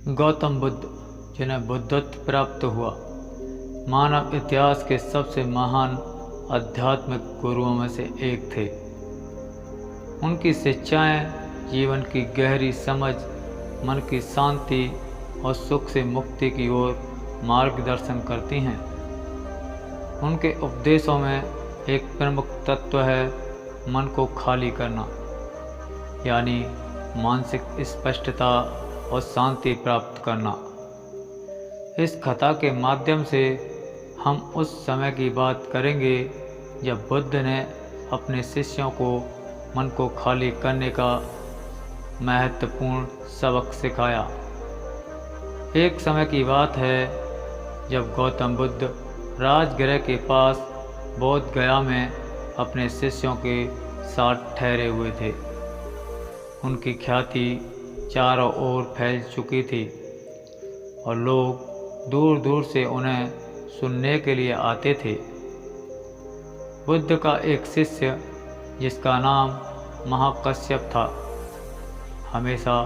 गौतम बुद्ध, जिन्हें बुद्धत्व प्राप्त हुआ, मानव इतिहास के सबसे महान आध्यात्मिक गुरुओं में से एक थे। उनकी शिक्षाएं जीवन की गहरी समझ, मन की शांति और सुख से मुक्ति की ओर मार्गदर्शन करती हैं। उनके उपदेशों में एक प्रमुख तत्व है मन को खाली करना, यानी मानसिक स्पष्टता और शांति प्राप्त करना। इस कथा के माध्यम से हम उस समय की बात करेंगे जब बुद्ध ने अपने शिष्यों को मन को खाली करने का महत्वपूर्ण सबक सिखाया। एक समय की बात है जब गौतम बुद्ध राजगृह के पास बोध गया में अपने शिष्यों के साथ ठहरे हुए थे। उनकी ख्याति चारों ओर फैल चुकी थी और लोग दूर दूर से उन्हें सुनने के लिए आते थे। बुद्ध का एक शिष्य, जिसका नाम महाकश्यप था, हमेशा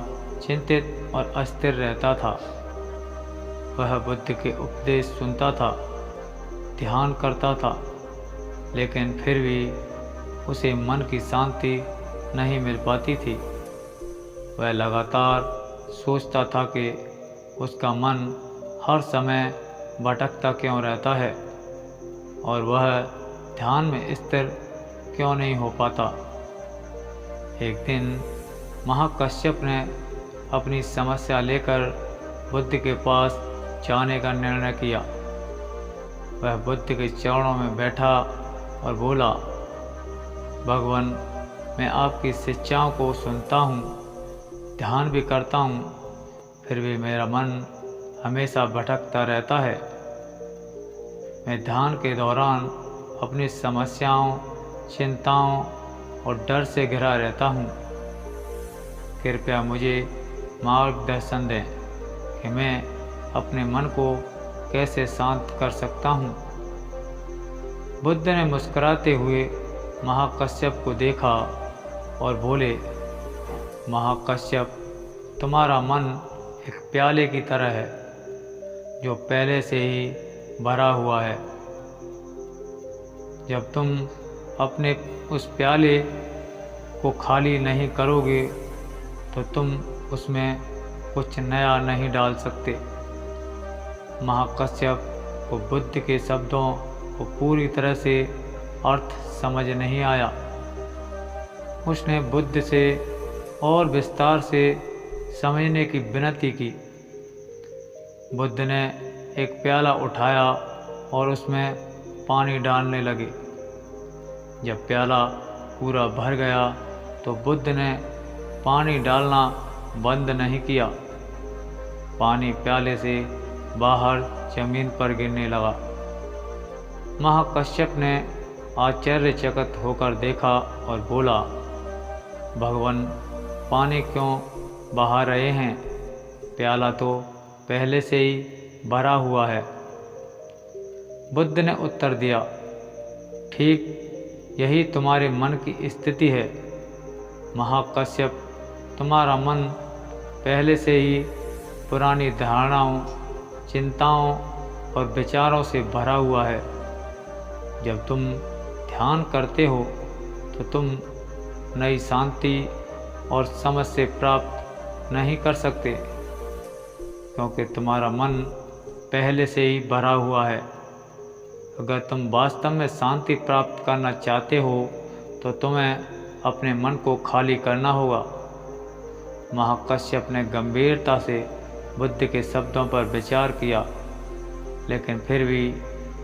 चिंतित और अस्थिर रहता था। वह बुद्ध के उपदेश सुनता था, ध्यान करता था, लेकिन फिर भी उसे मन की शांति नहीं मिल पाती थी। वह लगातार सोचता था कि उसका मन हर समय भटकता क्यों रहता है और वह ध्यान में स्थिर क्यों नहीं हो पाता। एक दिन महाकश्यप ने अपनी समस्या लेकर बुद्ध के पास जाने का निर्णय किया। वह बुद्ध के चरणों में बैठा और बोला, भगवान, मैं आपकी शिक्षाओं को सुनता हूँ, ध्यान भी करता हूँ, फिर भी मेरा मन हमेशा भटकता रहता है। मैं ध्यान के दौरान अपनी समस्याओं, चिंताओं और डर से घिरा रहता हूँ। कृपया मुझे मार्गदर्शन दें कि मैं अपने मन को कैसे शांत कर सकता हूँ। बुद्ध ने मुस्कुराते हुए महाकश्यप को देखा और बोले, महाकश्यप, तुम्हारा मन एक प्याले की तरह है जो पहले से ही भरा हुआ है। जब तुम अपने उस प्याले को खाली नहीं करोगे तो तुम उसमें कुछ नया नहीं डाल सकते। महाकश्यप को बुद्ध के शब्दों को पूरी तरह से अर्थ समझ नहीं आया। उसने बुद्ध से और विस्तार से समझने की विनती की। बुद्ध ने एक प्याला उठाया और उसमें पानी डालने लगे। जब प्याला पूरा भर गया तो बुद्ध ने पानी डालना बंद नहीं किया। पानी प्याले से बाहर जमीन पर गिरने लगा। महाकश्यप ने आश्चर्यचकित होकर देखा और बोला, भगवान, पानी क्यों बहा रहे हैं? प्याला तो पहले से ही भरा हुआ है। बुद्ध ने उत्तर दिया, ठीक यही तुम्हारे मन की स्थिति है महाकश्यप। तुम्हारा मन पहले से ही पुरानी धारणाओं, चिंताओं और विचारों से भरा हुआ है। जब तुम ध्यान करते हो तो तुम नई शांति और समझ से प्राप्त नहीं कर सकते, क्योंकि तुम्हारा मन पहले से ही भरा हुआ है। अगर तुम वास्तव में शांति प्राप्त करना चाहते हो तो तुम्हें अपने मन को खाली करना होगा। महाकश्यप ने गंभीरता से बुद्ध के शब्दों पर विचार किया, लेकिन फिर भी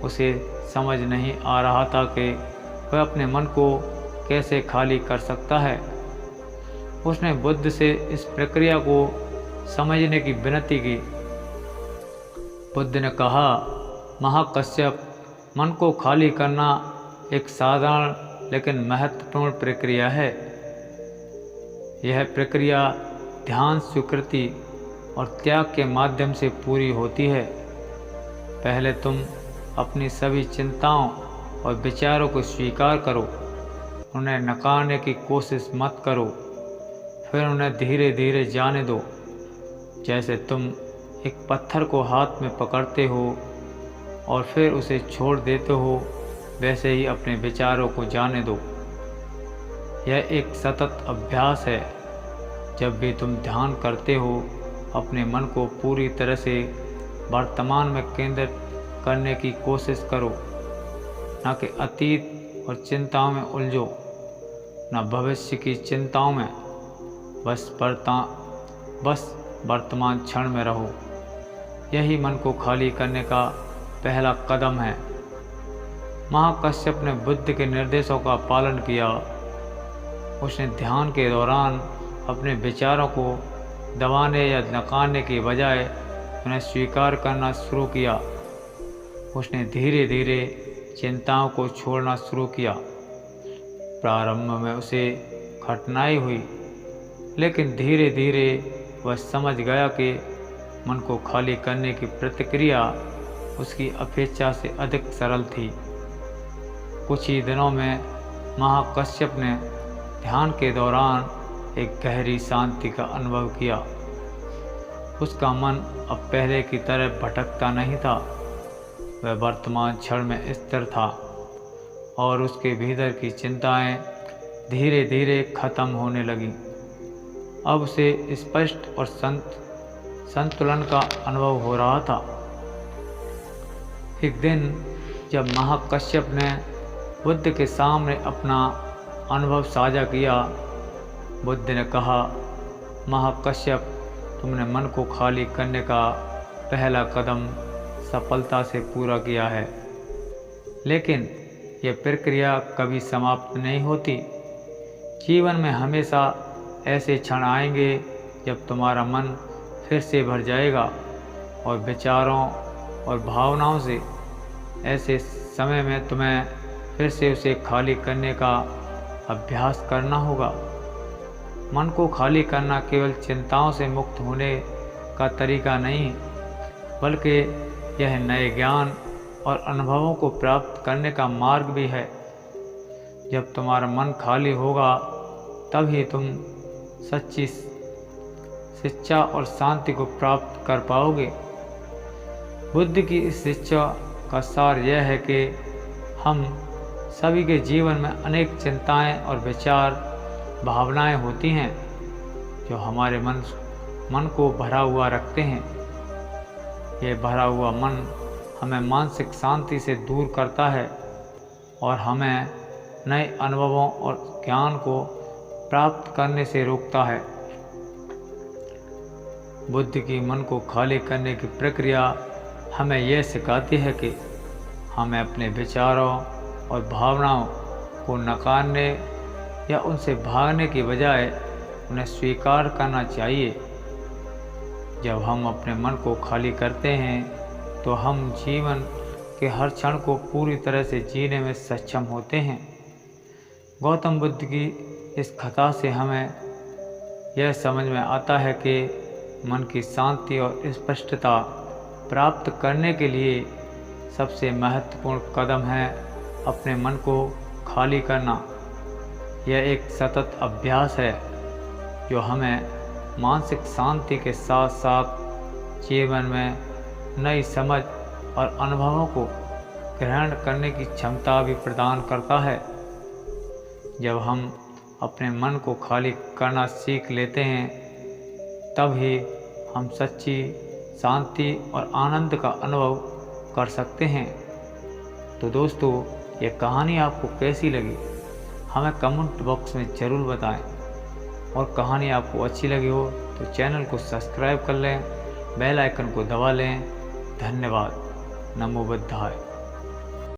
उसे समझ नहीं आ रहा था कि वह अपने मन को कैसे खाली कर सकता है। उसने बुद्ध से इस प्रक्रिया को समझने की विनती की। बुद्ध ने कहा, महाकश्यप, मन को खाली करना एक साधारण लेकिन महत्वपूर्ण प्रक्रिया है। यह प्रक्रिया ध्यान, स्वीकृति और त्याग के माध्यम से पूरी होती है। पहले तुम अपनी सभी चिंताओं और विचारों को स्वीकार करो, उन्हें नकारने की कोशिश मत करो, फिर उन्हें धीरे धीरे जाने दो, जैसे तुम एक पत्थर को हाथ में पकड़ते हो और फिर उसे छोड़ देते हो, वैसे ही अपने विचारों को जाने दो। यह एक सतत अभ्यास है। जब भी तुम ध्यान करते हो, अपने मन को पूरी तरह से वर्तमान में केंद्रित करने की कोशिश करो, न कि अतीत और चिंताओं में उलझो, न भविष्य की चिंताओं में। बस वर्तमान क्षण में रहो। यही मन को खाली करने का पहला कदम है। महाकश्यप ने बुद्ध के निर्देशों का पालन किया। उसने ध्यान के दौरान अपने विचारों को दबाने या नकारने के बजाय उन्हें स्वीकार करना शुरू किया। उसने धीरे धीरे चिंताओं को छोड़ना शुरू किया। प्रारंभ में उसे कठिनाई हुई, लेकिन धीरे धीरे वह समझ गया कि मन को खाली करने की प्रतिक्रिया उसकी अपेक्षा से अधिक सरल थी। कुछ ही दिनों में महाकश्यप ने ध्यान के दौरान एक गहरी शांति का अनुभव किया। उसका मन अब पहले की तरह भटकता नहीं था। वह वर्तमान क्षण में स्थिर था और उसके भीतर की चिंताएं धीरे धीरे खत्म होने लगीं। अब उसे स्पष्ट और संतुलन का अनुभव हो रहा था। एक दिन जब महाकश्यप ने बुद्ध के सामने अपना अनुभव साझा किया, बुद्ध ने कहा, महाकश्यप, तुमने मन को खाली करने का पहला कदम सफलता से पूरा किया है, लेकिन यह प्रक्रिया कभी समाप्त नहीं होती। जीवन में हमेशा ऐसे क्षण आएंगे जब तुम्हारा मन फिर से भर जाएगा और विचारों और भावनाओं से। ऐसे समय में तुम्हें फिर से उसे खाली करने का अभ्यास करना होगा। मन को खाली करना केवल चिंताओं से मुक्त होने का तरीका नहीं, बल्कि यह नए ज्ञान और अनुभवों को प्राप्त करने का मार्ग भी है। जब तुम्हारा मन खाली होगा, तभी तुम सच्ची शिक्षा और शांति को प्राप्त कर पाओगे। बुद्ध की इस शिक्षा का सार यह है कि हम सभी के जीवन में अनेक चिंताएं और विचार भावनाएं होती हैं जो हमारे मन को भरा हुआ रखते हैं। यह भरा हुआ मन हमें मानसिक शांति से दूर करता है और हमें नए अनुभवों और ज्ञान को प्राप्त करने से रोकता है। बुद्ध की मन को खाली करने की प्रक्रिया हमें यह सिखाती है कि हमें अपने विचारों और भावनाओं को नकारने या उनसे भागने की बजाय उन्हें स्वीकार करना चाहिए। जब हम अपने मन को खाली करते हैं तो हम जीवन के हर क्षण को पूरी तरह से जीने में सक्षम होते हैं। गौतम बुद्ध की इस कथा से हमें यह समझ में आता है कि मन की शांति और स्पष्टता प्राप्त करने के लिए सबसे महत्वपूर्ण कदम है अपने मन को खाली करना। यह एक सतत अभ्यास है जो हमें मानसिक शांति के साथ साथ जीवन में नई समझ और अनुभवों को ग्रहण करने की क्षमता भी प्रदान करता है। जब हम अपने मन को खाली करना सीख लेते हैं, तभी हम सच्ची शांति और आनंद का अनुभव कर सकते हैं। तो दोस्तों, ये कहानी आपको कैसी लगी हमें कमेंट बॉक्स में ज़रूर बताएं, और कहानी आपको अच्छी लगी हो तो चैनल को सब्सक्राइब कर लें, बेल आइकन को दबा लें। धन्यवाद। नमो बुद्धाय।